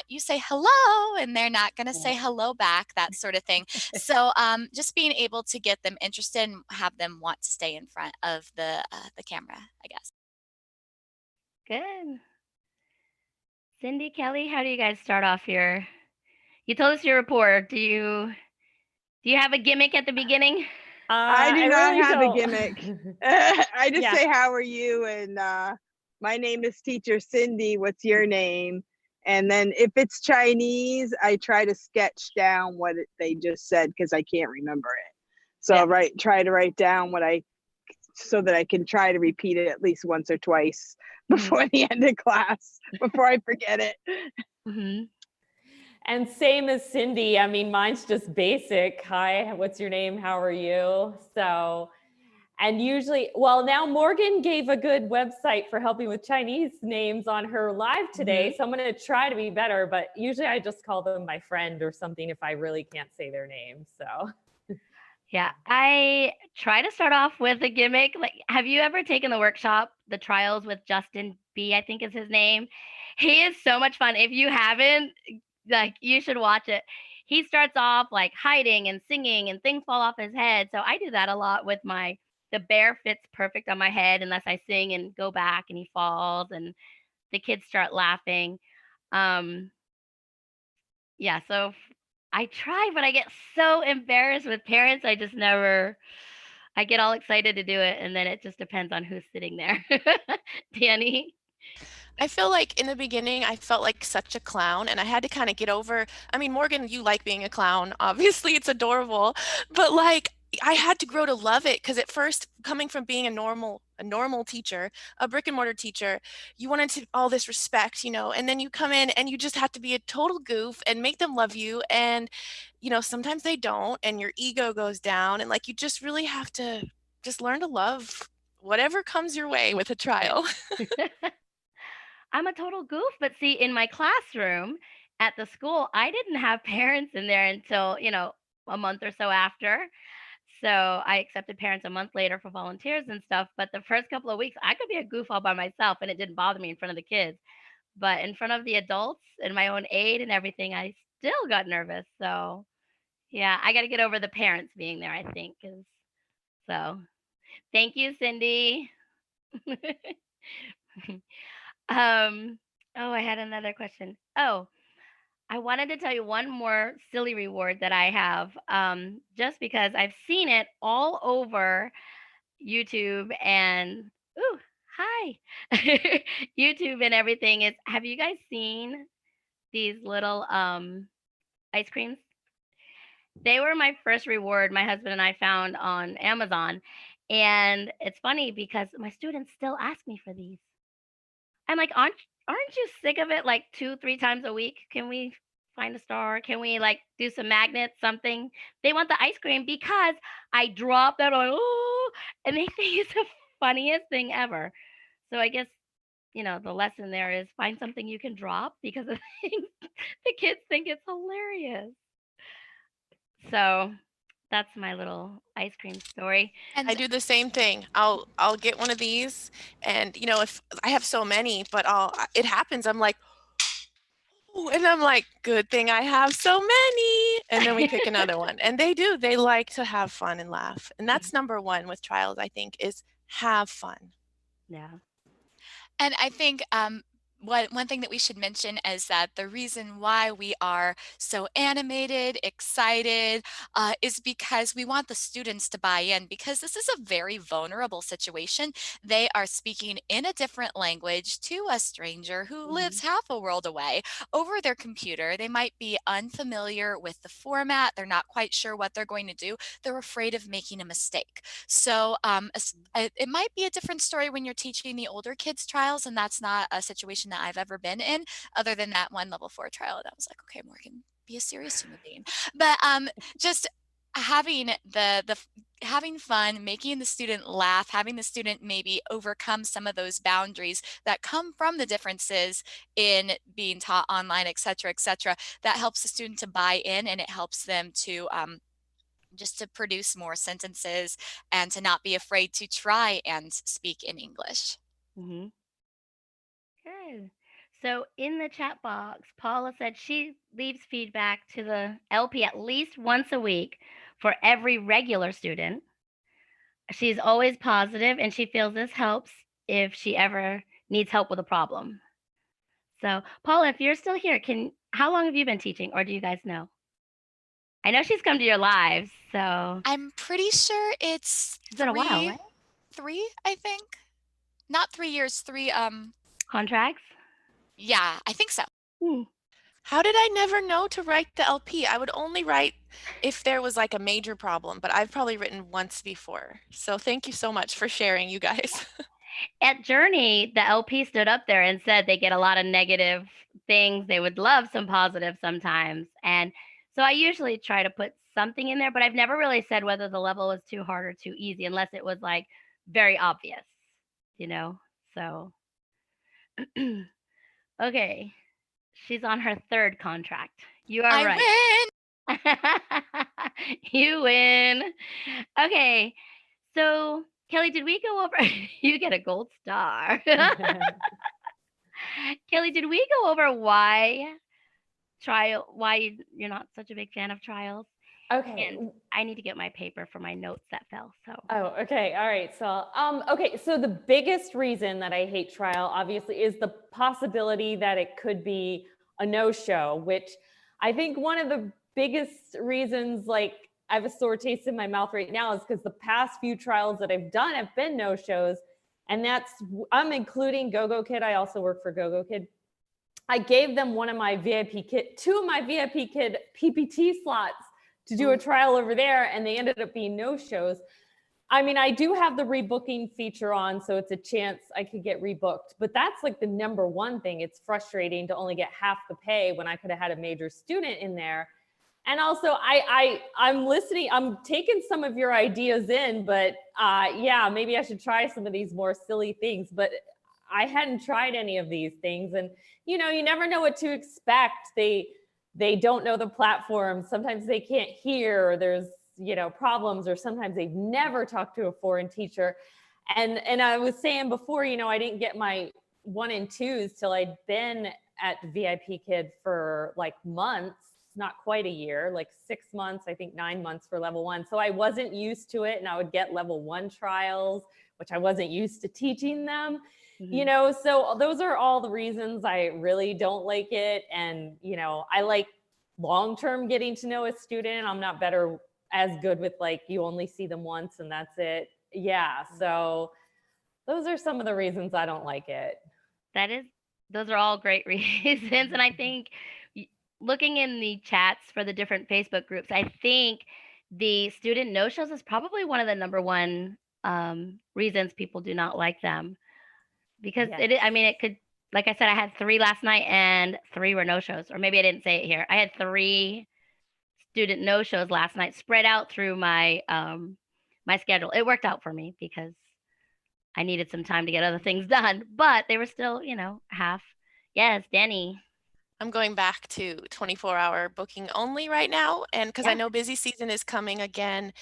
you say hello and they're not going to say hello back, that sort of thing. So just being able to get them interested and have them want to stay in front of the camera, I guess. Good. Cindy, Kelly, how do you guys start off your? You told us your rapport. Do you have a gimmick at the beginning? I do not really have don't. a gimmick. I just Yeah. say, how are you? And my name is teacher Cindy. What's your name? And then if it's Chinese, I try to sketch down what they just said because I can't remember it. So Yeah. try to write down so that I can try to repeat it at least once or twice before the end of class, before I forget it. And same as Cindy, I mean, mine's just basic. Hi, what's your name? How are you? So, and usually, well, now Morgan gave a good website for helping with Chinese names on her live today. So I'm going to try to be better, but usually I just call them my friend or something if I really can't say their name. So. Yeah, I try to start off with a gimmick. Like, have you ever taken the workshop, the trials with Justin B, I think is his name? He is so much fun. If you haven't, like, you should watch it. he starts off like hiding and singing and things fall off his head. So I do that a lot with the bear fits perfect on my head unless I sing and go back and he falls and the kids start laughing. Um, yeah, so I try, but I get so embarrassed with parents. I just never, I get all excited to do it. And then it just depends on who's sitting there. Danny? I feel like in the beginning, I felt like such a clown, and I had to kind of get over. I mean, Morgan, you like being a clown. Obviously, it's adorable, but like I had to grow to love it because at first, coming from being a normal teacher, a brick and mortar teacher, you wanted to all this respect, and then you come in and you just have to be a total goof and make them love you, and sometimes they don't, and your ego goes down, and like you just really have to just learn to love whatever comes your way with a trial. I'm a total goof, but see, in my classroom at the school, I didn't have parents in there until, a month or so after. So I accepted parents a month later for volunteers and stuff. But the first couple of weeks, I could be a goof all by myself and it didn't bother me in front of the kids. But in front of the adults and my own aide and everything, I still got nervous. So yeah, I got to get over the parents being there, I think. So thank you, Cindy. Oh, I had another question. Oh, I wanted to tell you one more silly reward that I have, just because I've seen it all over YouTube and ooh, hi, YouTube and everything. Is have you guys seen these little ice creams? They were my first reward. My husband and I found on Amazon, and it's funny because my students still ask me for these. I'm like, aren't you sick of it like 2, 3 times a week? Can we find a store? Can we like do some magnets, something? They want the ice cream because I drop that on, oh, and they think it's the funniest thing ever. So I guess, the lesson there is find something you can drop because the things the kids think it's hilarious. So that's my little ice cream story. I And do the same thing. I'll get one of these, and if I have so many, but it happens. I'm like, "Ooh," and I'm like, good thing I have so many. And then we pick another one. And they do. They like to have fun and laugh. And that's number one with trials, I think, is have fun. Yeah. And I think one thing that we should mention is that the reason why we are so animated, excited, is because we want the students to buy in because this is a very vulnerable situation. They are speaking in a different language to a stranger who lives half a world away over their computer. They might be unfamiliar with the format. They're not quite sure what they're going to do. They're afraid of making a mistake. So it might be a different story when you're teaching the older kids trials, and that's not a situation that I've ever been in, other than that one level 4 trial. And I was like, okay, Morgan, be a serious human being. But just having having fun, making the student laugh, having the student maybe overcome some of those boundaries that come from the differences in being taught online, et cetera, that helps the student to buy in, and it helps them to just to produce more sentences and to not be afraid to try and speak in English. Mm-hmm. Good. So in the chat box, Paula said she leaves feedback to the LP at least once a week for every regular student. She's always positive and she feels this helps if she ever needs help with a problem. So Paula, if you're still here, how long have you been teaching or do you guys know? I know she's come to your lives, so I'm pretty sure it's been a while, right? 3, I think. Not 3 years, 3 Contracts? yeah, I think so. How did I never know to write the LP? I would only write if there was like a major problem, but I've probably written once before. So thank you so much for sharing, you guys. At Journey, the LP stood up there and said they get a lot of negative things. They would love some positive sometimes. And so I usually try to put something in there, but I've never really said whether the level was too hard or too easy, unless it was like very obvious, So, okay. She's on her 3rd contract. You are right. I win. You win. Okay. So, Kelly, did we go over? You get a gold star. Kelly, did we go over why you're not such a big fan of trials. Okay. And I need to get my paper for my notes that fell. So. Oh, okay. All right. So, okay. So the biggest reason that I hate trial, obviously, is the possibility that it could be a no-show, which I think one of the biggest reasons, like I have a sore taste in my mouth right now, is because the past few trials that I've done have been no-shows. And I'm including Kid. I also work for Kid. I gave them two of my VIPKid PPT slots to do a trial over there, and they ended up being no-shows. I mean, I do have the rebooking feature on, so it's a chance I could get rebooked, but that's like the number one thing. It's frustrating to only get half the pay when I could have had a major student in there. And also I'm listening, I'm taking some of your ideas in, but yeah, maybe I should try some of these more silly things, but I hadn't tried any of these things. And you never know what to expect. They don't know the platform. Sometimes they can't hear, or there's problems, or sometimes they've never talked to a foreign teacher. And I was saying before, I didn't get my 1 and 2s till I'd been at VIPKid for like months, not quite a year, like 6 months, I think 9 months for level 1. So I wasn't used to it, and I would get level 1 trials, which I wasn't used to teaching them. So those are all the reasons I really don't like it. And, I like long-term getting to know a student. I'm not as good with like, you only see them once and that's it. Yeah. So those are some of the reasons I don't like it. Those are all great reasons. And I think looking in the chats for the different Facebook groups, I think the student no-shows is probably one of the number one reasons people do not like them. Because it could, like I said, I had 3 last night and 3 were no-shows, or maybe I didn't say it here. I had 3 student no-shows last night spread out through my my schedule. It worked out for me because I needed some time to get other things done, but they were still, half. Yes, Danny. I'm going back to 24-hour booking only right now, and because I know busy season is coming again,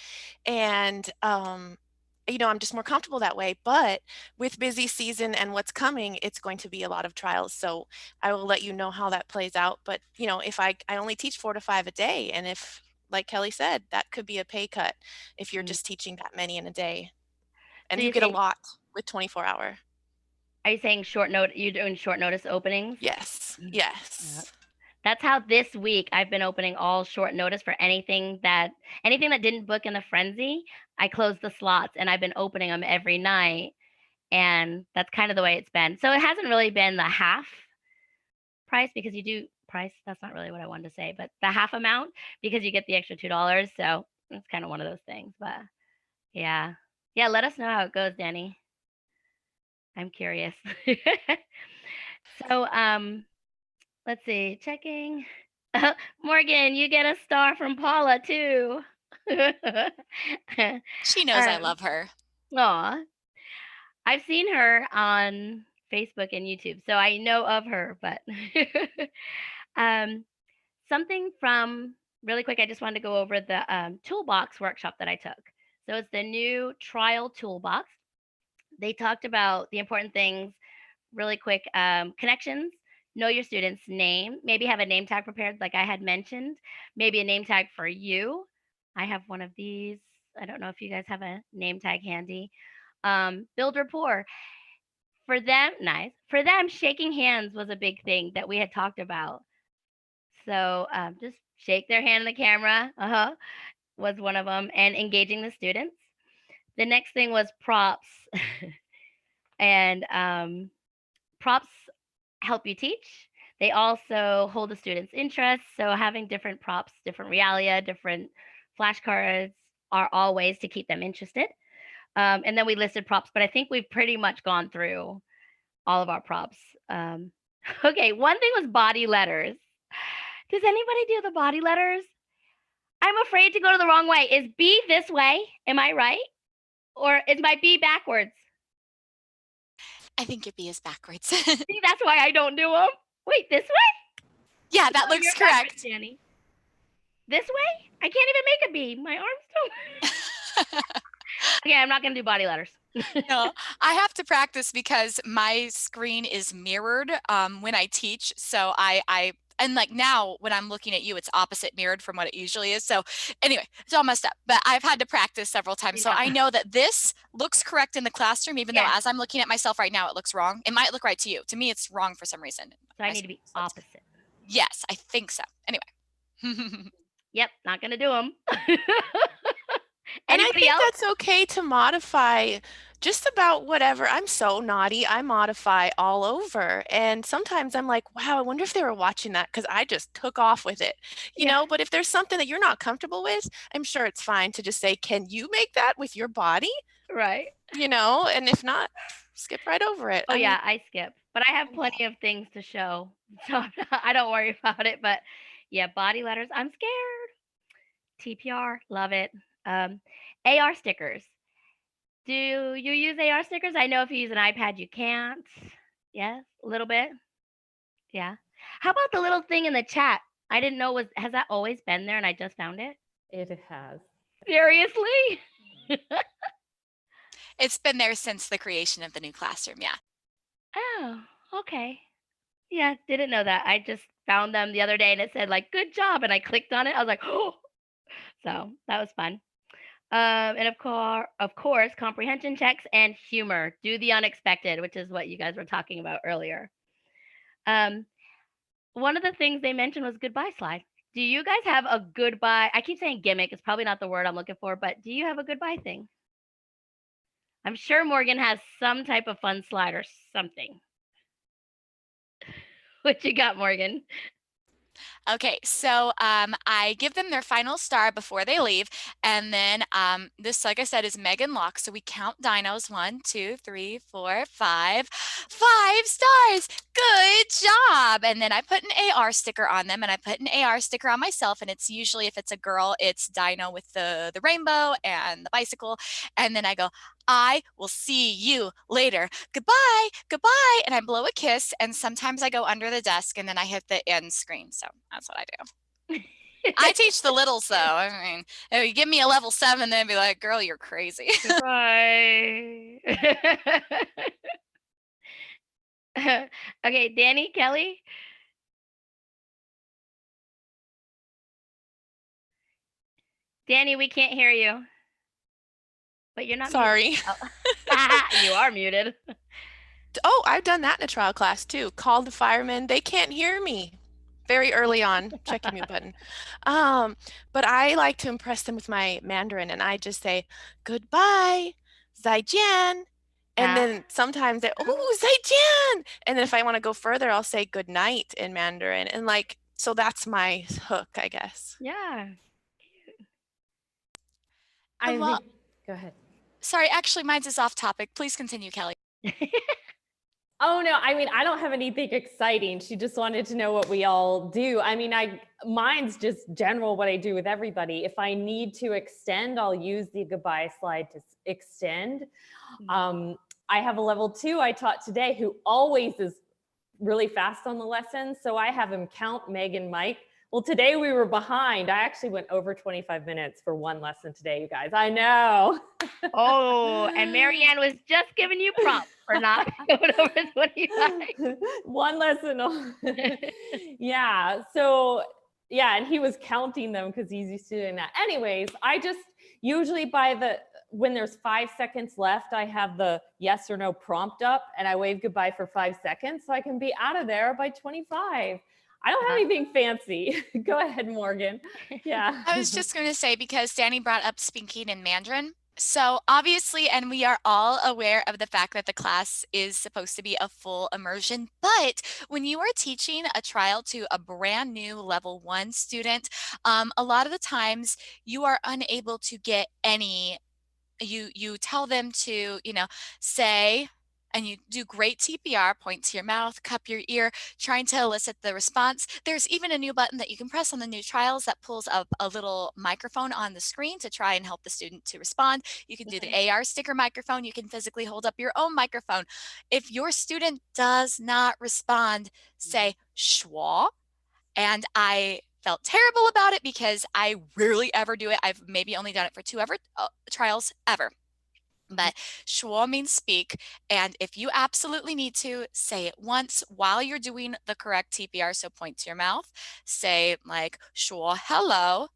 and I'm just more comfortable that way. But with busy season and what's coming, it's going to be a lot of trials. So I will let you know how that plays out. But, if I only teach 4 to 5 a day, and if, like Kelly said, that could be a pay cut if you're just teaching that many in a day. And So you get a lot with 24-hour. Are you saying you're doing short notice openings? Yes. Yes. That's how this week I've been opening all short notice for anything that didn't book in the frenzy. I closed the slots and I've been opening them every night. And that's kind of the way it's been. So it hasn't really been the half price, because you do price. That's not really what I wanted to say, but the half amount, because you get the extra $2. So it's kind of one of those things. But yeah. Let us know how it goes, Danny. I'm curious. So, let's see, checking. Morgan, you get a star from Paula too. She knows I love her. Aw. I've seen her on Facebook and YouTube, so I know of her, but something from really quick, I just wanted to go over the toolbox workshop that I took. So it's the new trial toolbox. They talked about the important things really quick. Connections, know your student's name, maybe have a name tag prepared like I had mentioned, maybe a name tag for you. I have one of these. I don't know if you guys have a name tag handy. Build rapport. For them, nice. For them, shaking hands was a big thing that we had talked about. So just shake their hand in the camera. Was one of them, and engaging the students. The next thing was props. And props help you teach. They also hold the students' interest. So having different props, different realia, different flashcards are all ways to keep them interested. And then we listed props, but I think we've pretty much gone through all of our props. Okay, one thing was body letters. Does anybody do the body letters? I'm afraid to go to the wrong way. Is B this way? Am I right? Or is my B backwards? I think your B is backwards. See, that's why I don't do them. Wait, this way? Yeah, that looks correct. Danny. This way? I can't even make a B. My arms don't. Okay, I'm not going to do body letters. No, I have to practice because my screen is mirrored when I teach. So I and like now when I'm looking at you, it's opposite mirrored from what it usually is. So anyway, it's all messed up, but I've had to practice several times. So I know that this looks correct in the classroom, even though as I'm looking at myself right now, it looks wrong. It might look right to you. To me, it's wrong for some reason. So I need to be opposite. Yes, I think so. Anyway. Yep, not gonna do them. And I think that's okay to modify just about whatever. I'm so naughty. I modify all over. And sometimes I'm like, wow, I wonder if they were watching that because I just took off with it, you know? But if there's something that you're not comfortable with, I'm sure it's fine to just say, can you make that with your body? Right. You know, and if not, skip right over it. Oh, I skip. But I have plenty of things to show. So I don't worry about it. But yeah, body letters, I'm scared. TPR, love it. AR stickers. Do you use AR stickers? I know if you use an iPad, you can't. Yes, a little bit. Yeah. How about the little thing in the chat? I didn't know has that always been there and I just found it? It has. Seriously? It's been there since the creation of the new classroom. Yeah. Oh, okay. Yeah, didn't know that. I just found them the other day and it said like, good job. And I clicked on it. I was like, oh, so that was fun. And of course, comprehension checks and humor. Do the unexpected, which is what you guys were talking about earlier. One of the things they mentioned was goodbye slide. Do you guys have a goodbye? I keep saying gimmick. It's probably not the word I'm looking for, but do you have a goodbye thing? I'm sure Morgan has some type of fun slide or something. What you got, Morgan? Okay, so I give them their final star before they leave. And then this, like I said, is Megan Locke. So we count dinos. 1, 2, 3, 4, 5. 5 stars. Good job. And then I put an AR sticker on them and I put an AR sticker on myself. And it's usually, if it's a girl, it's dino with the rainbow and the bicycle. And then I go, I will see you later. Goodbye, goodbye. And I blow a kiss. And sometimes I go under the desk and then I hit the end screen. So that's what I do. I teach the littles though. I mean, if you give me a level 7, then be like, girl, you're crazy. Goodbye. Okay, Danny, Kelly. Danny, we can't hear you. But you're not sorry. Muted. Oh. You are muted. Oh, I've done that in a trial class too. Called the firemen. They can't hear me. Very early on, check your mute button. But I like to impress them with my Mandarin and I just say, goodbye, zaijian. And then sometimes they, oh, zaijian. And then if I want to go further, I'll say good night in Mandarin. And like, so that's my hook, I guess. Yeah. Go ahead. Sorry, actually, mine's is off topic. Please continue, Kelly. Oh no, I mean, I don't have anything exciting. She just wanted to know what we all do. I mean, mine's just general what I do with everybody. If I need to extend, I'll use the goodbye slide to extend. I have a level 2 I taught today who always is really fast on the lesson. So I have him count Meg and Mike. Well, today we were behind. I actually went over 25 minutes for one lesson today, you guys. I know. Oh, and Marianne was just giving you props for not going over 25. One lesson. Yeah. So, yeah. And he was counting them because he's used to doing that. Anyways, I just usually when there's 5 seconds left, I have the yes or no prompt up and I wave goodbye for 5 seconds so I can be out of there by 25. I don't have anything fancy. Go ahead, Morgan. Yeah. I was just going to say, because Danny brought up speaking in Mandarin. So obviously, and we are all aware of the fact that the class is supposed to be a full immersion, but when you are teaching a trial to a brand new level 1 student, a lot of the times you are unable to get any, you tell them to, say, and you do great TPR, point to your mouth, cup your ear, trying to elicit the response. There's even a new button that you can press on the new trials that pulls up a little microphone on the screen to try and help the student to respond. You can do the AR sticker microphone. You can physically hold up your own microphone. If your student does not respond, say schwa. And I felt terrible about it because I rarely ever do it. I've maybe only done it for 2 trials ever. But sure means speak. And if you absolutely need to, say it once while you're doing the correct TPR. So point to your mouth, say like, sure, hello,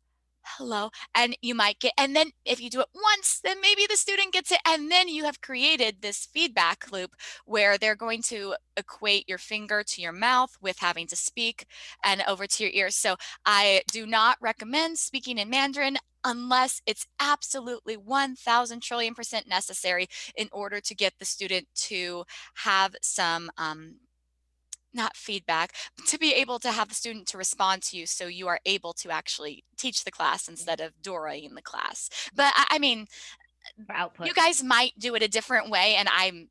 hello. And you might get, and then if you do it once, then maybe the student gets it. And then you have created this feedback loop where they're going to equate your finger to your mouth with having to speak and over to your ears. So I do not recommend speaking in Mandarin unless it's absolutely 1000 trillion% necessary in order to get the student to have some not feedback, but to be able to have the student to respond to you so you are able to actually teach the class instead of Dora-ing the class. But I mean, For output. you guys might do it a different way, and I'm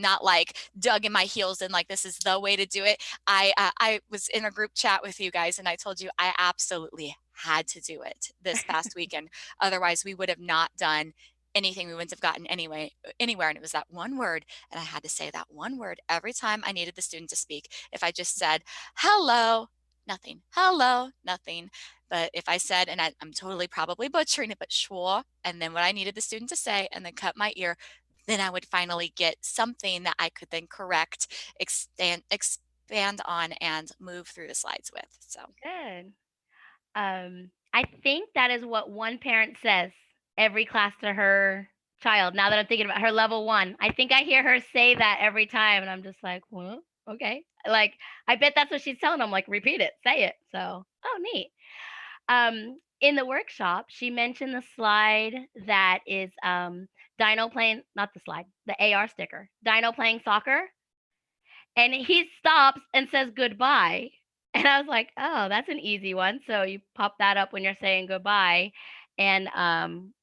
not like dug in my heels and like this is the way to do it. I was in a group chat with you guys and I told you I absolutely had to do it this past weekend. Otherwise we would have not done anything. We wouldn't have gotten anywhere. And it was that one word, and I had to say that one word every time I needed the student to speak. If I just said hello, nothing, hello, nothing. But if I said, and I'm totally probably butchering it, but sure, and then what I needed the student to say, and then cut my ear, then I would finally get something that I could then correct, expand on, and move through the slides with. So Good. I think that is what one parent says every class to her child. Now that I'm thinking about her level 1, I think I hear her say that every time, and I'm just like, well, okay. Like, I bet that's what she's telling them. Like, repeat it, say it. So, oh, neat. In the workshop, she mentioned the slide that is Dino playing, not the slide, the AR sticker, Dino playing soccer. And he stops and says goodbye. And I was like, oh, that's an easy one. So you pop that up when you're saying goodbye. And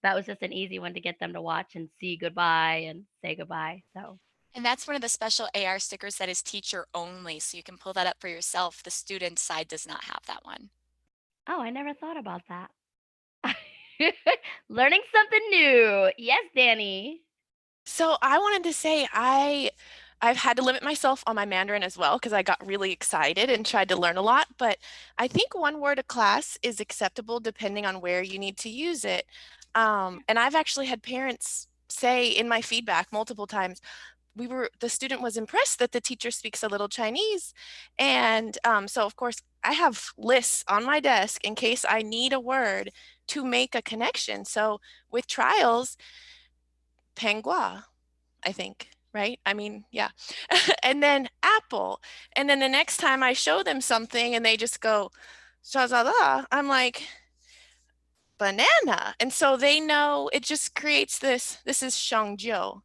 that was just an easy one to get them to watch and see goodbye and say goodbye. So, and that's one of the special AR stickers that is teacher only. So you can pull that up for yourself. The student side does not have that one. oh, I never thought about that. Learning something new. Yes, Danny. So I wanted to say I've had to limit myself on my Mandarin as well because I got really excited and tried to learn a lot. But I think one word a class is acceptable depending on where you need to use it. And I've actually had parents say in my feedback multiple times, the student was impressed that the teacher speaks a little Chinese. And so of course I have lists on my desk in case I need a word to make a connection. So with trials, pengua, I think, right? I mean, yeah. And then apple. And then the next time I show them something and they just go, shazada, I'm like, banana. And so they know it just creates this is shangjiu.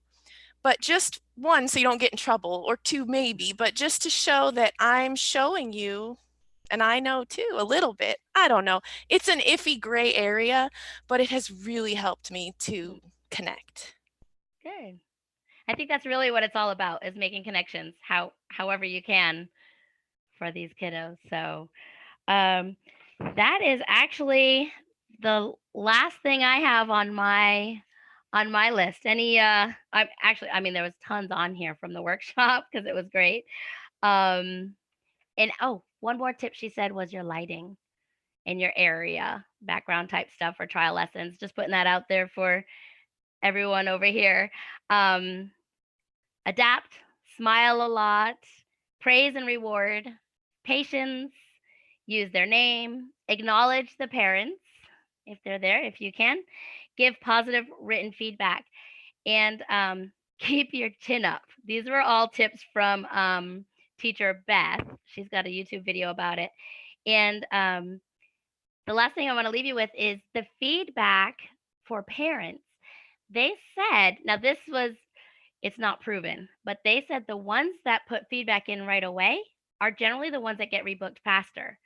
But just one, so you don't get in trouble, or two, maybe, but just to show that I'm showing you, and I know too, a little bit. I don't know. It's an iffy gray area, but it has really helped me to connect. Good. I think that's really what it's all about, is making connections however you can for these kiddos. So that is actually the last thing I have on my list. Any I mean there was tons on here from the workshop because it was great. And oh, one more tip she said was your lighting in your area, background type stuff for trial lessons. Just putting that out there for everyone over here. Adapt, smile a lot, praise and reward, patience, use their name, acknowledge the parents if they're there, if you can, give positive written feedback, and keep your chin up. These were all tips from teacher Beth. She's got a YouTube video about it. And the last thing I want to leave you with is the feedback for parents. They said, now this was, it's not proven, but they said the ones that put feedback in right away are generally the ones that get rebooked faster,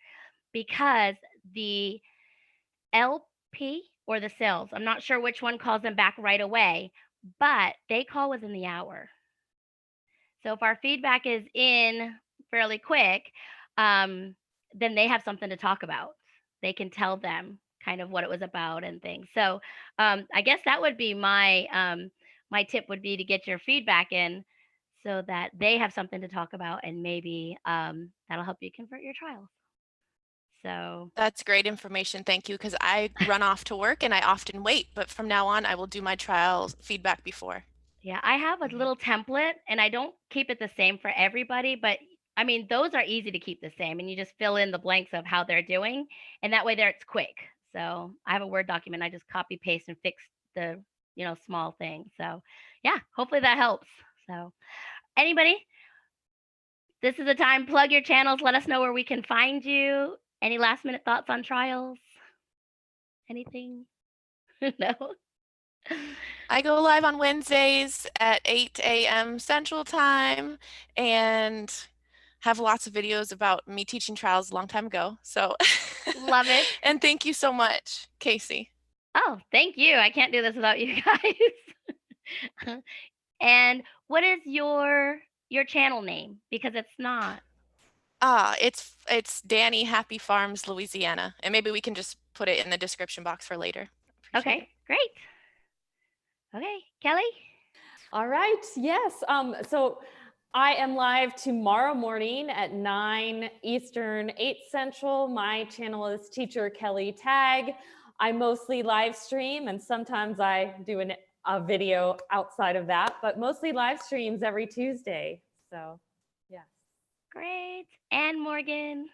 because the LP or the sales, I'm not sure which one calls them back right away, but they call within the hour. So if our feedback is in fairly quick, then they have something to talk about. They can tell them kind of what it was about and things. So I guess that would be my my tip would be to get your feedback in so that they have something to talk about, and maybe that'll help you convert your trials. So That's great information. Thank you. Because I run off to work and I often wait, but from now on, I will do my trial feedback before. yeah, I have a little template and I don't keep it the same for everybody, but I mean, those are easy to keep the same and you just fill in the blanks of how they're doing. And that way there it's quick. So I have a Word document. I just copy paste and fix the, small things. So yeah, hopefully that helps. So anybody, this is the time, plug your channels. Let us know where we can find you. Any last minute thoughts on trials? Anything? No? I go live on Wednesdays at 8 a.m. Central Time and have lots of videos about me teaching trials a long time ago. So, Love it. and thank you so much, Casey. Oh, thank you. I can't do this without you guys. And what is your channel name? Because it's not. It's Danny Happy Farms, Louisiana. And maybe we can just put it in the description box for later. Appreciate Okay, great. Okay, Kelly? All right. Yes. So I am live tomorrow morning at 9 Eastern, 8 Central. My channel is Teacher Kelly Tag. I mostly live stream and sometimes I do a video outside of that, but mostly live streams every Tuesday. So, yes. Great. And Morgan?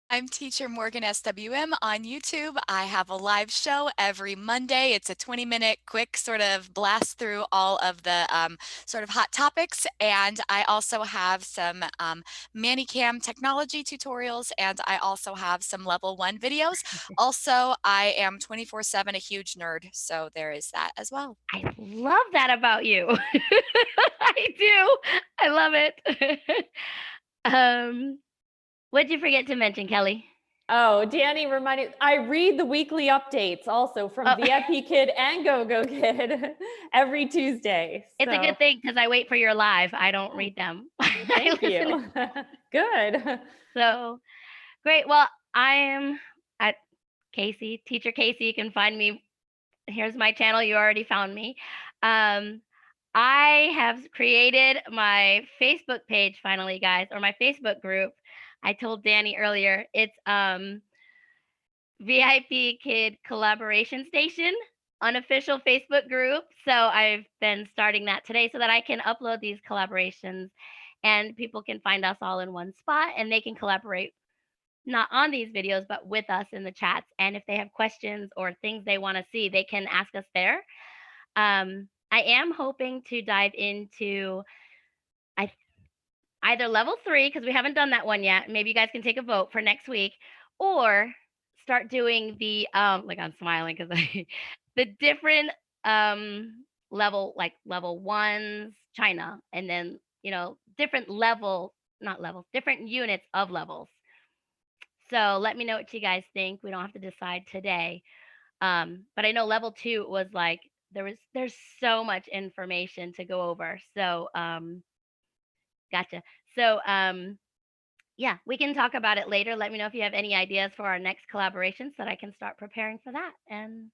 I'm Teacher Morgan SWM on YouTube. I have a live show every Monday. It's a 20-minute quick sort of blast through all of the sort of hot topics. And I also have some Manicam technology tutorials, and I also have some level 1 videos. Also, I am 24/7 a huge nerd, so there is that as well. I love that about you. I do. I love it. What'd you forget to mention, Kelly? Oh, Danny reminded, I read the weekly updates also from VIPKid and GoGoKid every Tuesday. It's a good thing because I wait for your live. I don't read them. Thank you. Good. So great. Well, I am at Casey, Teacher Casey. You can find me. Here's my channel. You already found me. I have created my Facebook page finally, guys, or my Facebook group. I told Danny earlier, it's VIPKid Collaboration Station, unofficial Facebook group. So I've been starting that today so that I can upload these collaborations and people can find us all in one spot and they can collaborate not on these videos, but with us in the chats. And if they have questions or things they want to see, they can ask us there. I am hoping to dive into either level 3, because we haven't done that one yet. Maybe you guys can take a vote for next week, or start doing the like I'm smiling because the different level, like level 1s China, and then different different units of levels. So let me know what you guys think. We don't have to decide today. But I know level 2 was like there's so much information to go over. So gotcha. So yeah, we can talk about it later. Let me know if you have any ideas for our next collaboration so that I can start preparing for that. And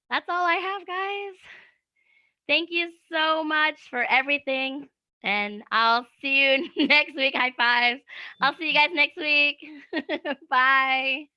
that's all I have, guys. Thank you so much for everything. And I'll see you next week. High fives. I'll see you guys next week. Bye.